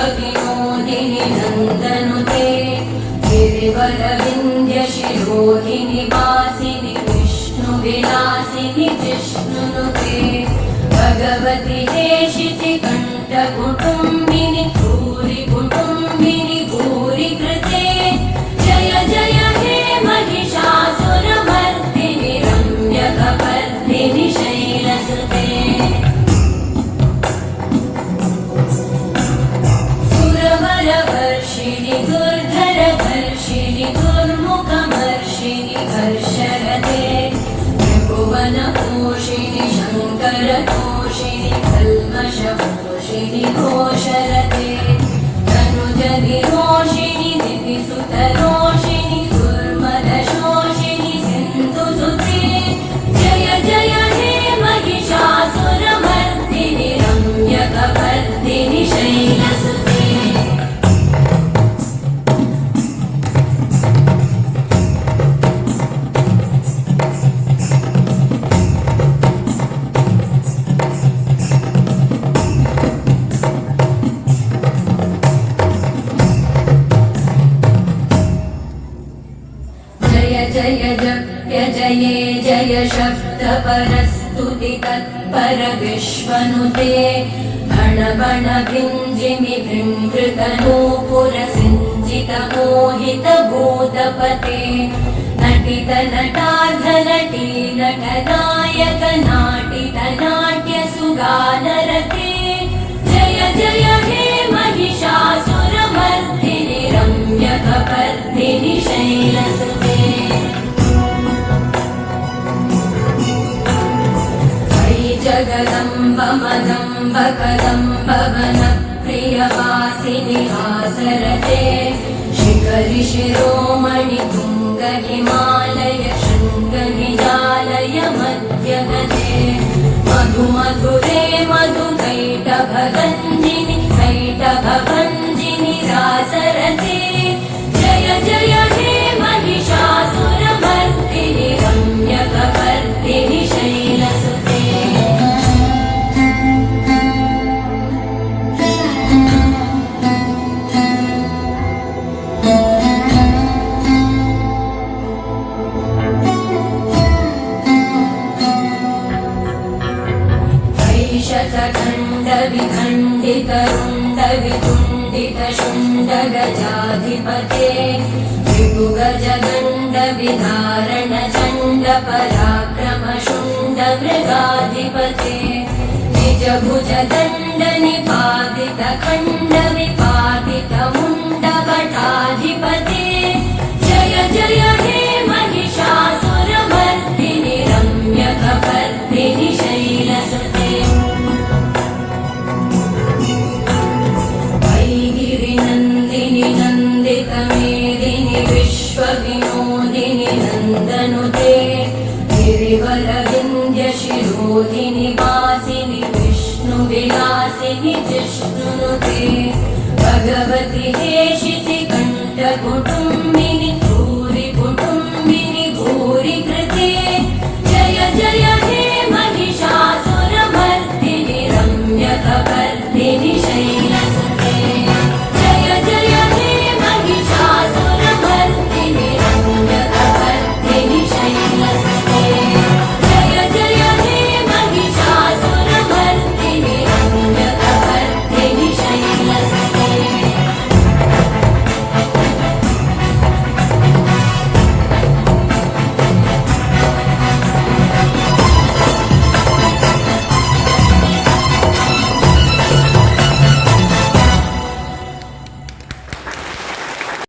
विश्वविनोदिनि नन्दनुते गिरिवरविन्द्यशिरोधिनि वासिनि विष्णुविलासिनि जिष्णुनुते भगवति हेशिति कण्ठकुटुम्बिनि भूरि कुटुम्बिनि भूरि कृते जय जय हे महिषासुरमर्दिनि रम्यकपर्दिनि शैलसुते सुरवरवर्षिणि दुर्धरधर्षिणि दुर्मुखमर्षिणि हर्षरते त्रिभुवनपोषिणि शङ्करतोषिणि कल्मषपोषिणि घोषरते तनुजनिरोषिणि दितिसुतरोषिणि दुर्मदशोषिणि सिन्धुसुते जय जय हे महिषासुरमर्दिनि रम्यकपर्दिनि शैलसुते जय जप्य जये जय शब्दपरस्तुति तत्पर विश्वनुते भण भण भिञ्जिमि भृङ्घृतनूपुरसिञ्जित मोहित भूतपते नटित नटार्धनटी नटनायक नाटित नाट्यसुगानरते जय जय हे महिषासुरमर्दिनि रम्यकपर्दिनि शैलसुते जगदम्ब मदम्ब कदम्ब वनप्रियवासिनि हासरते शिखरि शिरोमणि तुङ्ग हिमालय शृङ्ग निजालय मध्यगते मधु मधुरे मधु कैटभगञ्जिनि कैटभभञ्जिनि रासरते जय जय हे महिषासुरमर्दिनि रम्यकपर्दिनि शैलसुते विखण्डितरुण्डवितुण्डितशुण्डगजाधिपते विभुगजदण्डविधारण चण्ड पराक्रमशुण्ड मृगाधिपते निजभुजदण्ड निपातित खण्ड विपातित मुण्डभटाधिपते जय जय हे महिषासुरमर्दिनि रम्यकपर्दिनि शैलसुते नन्दितमेदिनि विश्वविनोदिनि नन्दनुते गिरिवरविन्द्यशिरोधिनि वासिनि विष्णुविलासिनि जिष्णुनुते भगवति हेशिति कण्ठकुटुम्बिनि